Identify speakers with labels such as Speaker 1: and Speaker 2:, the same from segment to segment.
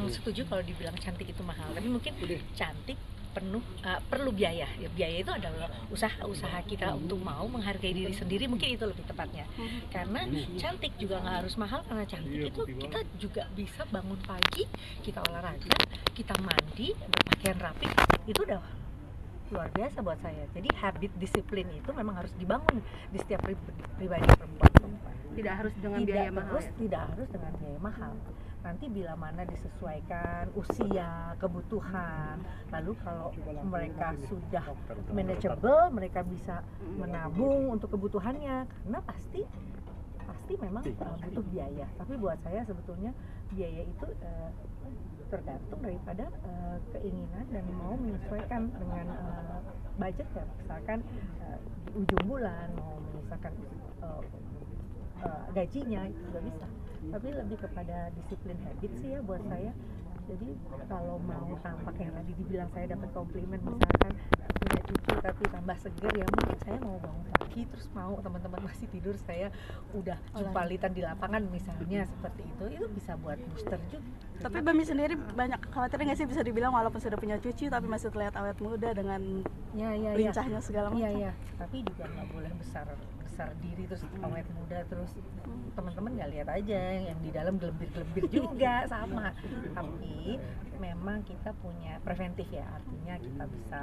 Speaker 1: kurang setuju kalau dibilang cantik itu mahal, tapi mungkin cantik perlu biaya. Ya, biaya itu adalah usaha kita untuk mau menghargai diri sendiri, mungkin itu lebih tepatnya. Karena cantik juga nggak harus mahal, karena cantik itu kita juga bisa bangun pagi, kita olahraga, kita mandi, berpakaian rapi, itu udah luar biasa buat saya. Jadi habit disiplin itu memang harus dibangun di setiap pribadi perempuan.
Speaker 2: Tidak harus dengan biaya mahal.
Speaker 1: Tidak harus dengan biaya mahal. Nanti bila mana disesuaikan usia, kebutuhan. Lalu kalau mereka sudah manageable, mereka bisa menabung untuk kebutuhannya, karena pasti memang butuh biaya. Tapi buat saya sebetulnya biaya itu tergantung daripada keinginan dan mau menyesuaikan dengan budget ya. Misalkan di ujung bulan mau menyesuaikan gajinya, itu juga bisa. Tapi lebih kepada disiplin habit sih ya buat saya. Jadi kalau mau tampak yang tadi dibilang, saya dapat komplimen misalkan punya cucu tapi tambah seger, ya mungkin saya mau bangun pagi terus mau teman-teman masih tidur, saya udah jumpalitan di lapangan misalnya, seperti itu bisa buat booster juga.
Speaker 2: Tapi Bami sendiri banyak khawatirnya nggak sih, bisa dibilang walaupun sudah punya cucu tapi masih terlihat awet muda dengan lincahnya segala macam?
Speaker 1: Iya, tapi juga nggak boleh besar diri terus awet muda terus teman-teman nggak lihat aja yang di dalam gelembir juga sama. Tapi memang kita punya preventif ya, artinya kita bisa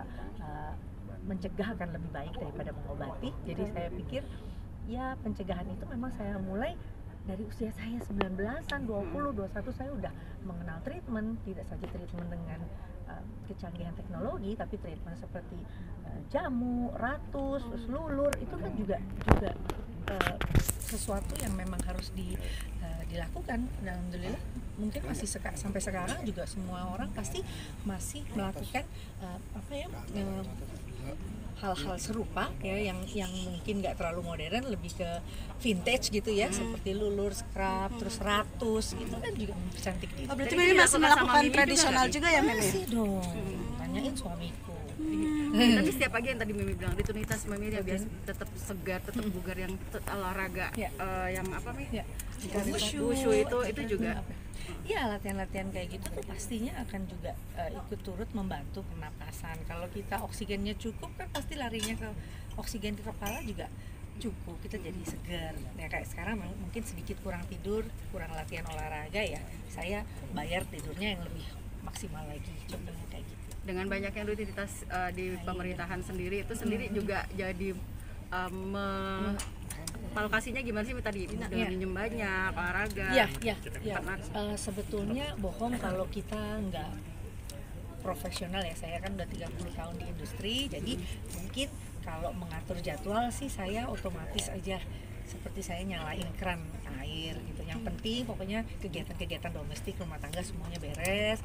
Speaker 1: mencegah akan lebih baik daripada mengobati. Jadi saya pikir ya pencegahan itu memang saya mulai dari usia saya 19-an, 20, 21 saya udah mengenal treatment, tidak saja treatment dengan kecanggihan teknologi, tapi treatment seperti jamu, ratus, terus lulur, itu kan juga sesuatu yang memang harus dilakukan. Dan alhamdulillah mungkin masih sampai sekarang juga semua orang pasti masih melakukan hal-hal serupa ya, yang mungkin nggak terlalu modern, lebih ke vintage gitu ya, seperti lulur, scrub, terus ratus, itu kan juga cantik diri.
Speaker 2: Berarti Mimi masih melakukan tradisional juga ya, Mimi?
Speaker 1: Masih dong, tanyain suamiku.
Speaker 2: Tapi setiap pagi yang tadi Mimi bilang, rutinitas Mimi dia biasa tetap segar, tetap bugar, yang olahraga, yang apa nih? Wushu itu juga.
Speaker 1: Ya, latihan-latihan kayak gitu tuh pastinya akan juga ikut turut membantu pernapasan. Kalau kita oksigennya cukup kan pasti larinya ke oksigen ke kepala juga cukup, kita jadi segar. Ya kayak sekarang mungkin sedikit kurang tidur, kurang latihan olahraga, ya saya bayar tidurnya yang lebih maksimal lagi, contohnya kayak gitu.
Speaker 2: Dengan banyak yang rutinitas di pemerintahan sendiri itu sendiri juga jadi alokasinya gimana sih tadi, dengan minjem banyak, olahraga?
Speaker 1: Iya. Sebetulnya bohong kalau kita nggak profesional ya. Saya kan udah 30 tahun di industri, jadi mungkin kalau mengatur jadwal sih saya otomatis aja, seperti saya nyalain keran air gitu. Yang penting pokoknya kegiatan-kegiatan domestik, rumah tangga semuanya beres.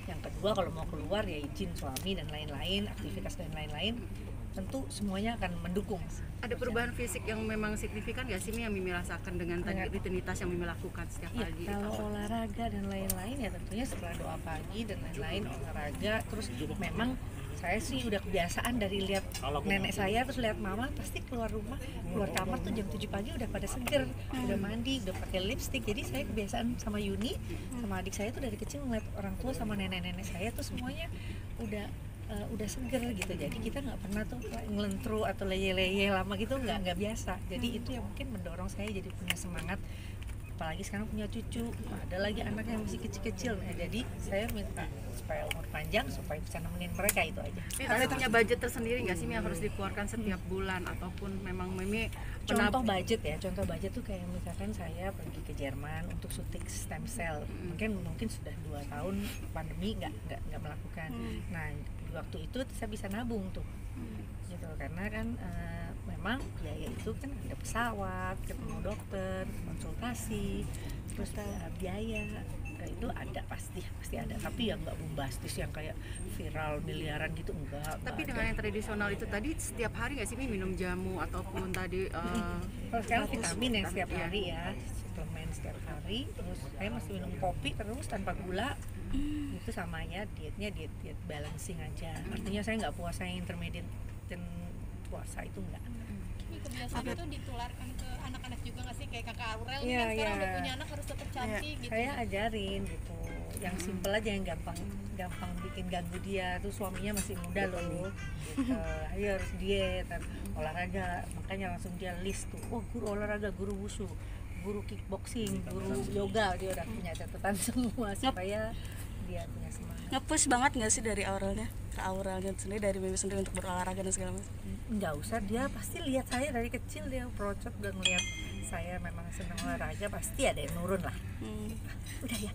Speaker 1: Yang kedua, kalau mau keluar ya izin suami dan lain-lain, aktivitas dan lain-lain, tentu semuanya akan mendukung.
Speaker 2: Ada perubahan fisik yang memang signifikan nggak sih yang Mimi rasakan dengan tadi rutinitas yang Mimi lakukan setiap pagi?
Speaker 1: Kalau olahraga dan lain-lain ya tentunya setelah doa pagi dan lain-lain, olahraga. Terus memang saya sih udah kebiasaan dari lihat nenek saya, terus lihat mama pasti keluar kamar tuh jam 7 pagi udah pada seger, udah mandi, udah pakai lipstick. Jadi saya kebiasaan sama Yuni, sama adik saya tuh dari kecil ngeliat orang tua sama nenek-nenek saya tuh semuanya udah seger gitu. Jadi kita nggak pernah tuh ngelentru atau leye-leye lama gitu, nggak biasa. Jadi itu yang mungkin mendorong saya jadi punya semangat, apalagi sekarang punya cucu, ada lagi anak yang masih kecil-kecil. Nah, jadi saya minta supaya umur panjang, supaya bisa nemenin mereka, itu aja.
Speaker 2: Tapi punya budget tersendiri nggak sih yang harus dikeluarkan setiap bulan, ataupun memang Mimi
Speaker 1: contoh budget tuh kayak misalkan saya pergi ke Jerman untuk syuting stem cell, mungkin sudah 2 tahun pandemi nggak melakukan. Nah, di waktu itu saya bisa nabung tuh gitu, karena kan memang biaya itu kan ada pesawat, ketemu dokter, konsultasi, terus biaya itu ada, pasti ada, tapi yang nggak bombastis yang kayak viral miliaran gitu, enggak.
Speaker 2: Tapi dengan yang tradisional itu tadi, setiap hari nggak sih minum jamu ataupun tadi
Speaker 1: kalau sekarang vitamin yang setiap hari ya, suplemen setiap hari, terus saya masih minum kopi terus tanpa gula. Itu samanya dietnya diet balancing aja, artinya saya nggak puasa yang intermediate dan puasa itu enggak.
Speaker 3: Kebiasaan itu ditularkan ke anak-anak juga nggak sih, kayak kakak Aurel kan sekarang udah punya anak, harus tetap cantik gitu.
Speaker 1: Saya ajarin gitu. yang simple aja, yang gampang bikin ganggu dia. Tuh suaminya masih muda loh, gitu. Ayo harus diet, olahraga, makanya langsung dia list tuh, guru olahraga, guru wushu, guru kickboxing, guru yoga, dia udah punya catatan semua supaya dia punya semangat.
Speaker 4: Nge-push banget nggak sih dari auralnya sendiri, dari Mimi sendiri untuk berolahraga dan segala macam?
Speaker 1: Nggak usah, dia pasti lihat saya dari kecil, dia procot udah ngeliat saya memang senang olahraga, pasti ada yang nurun lah. Udah ya.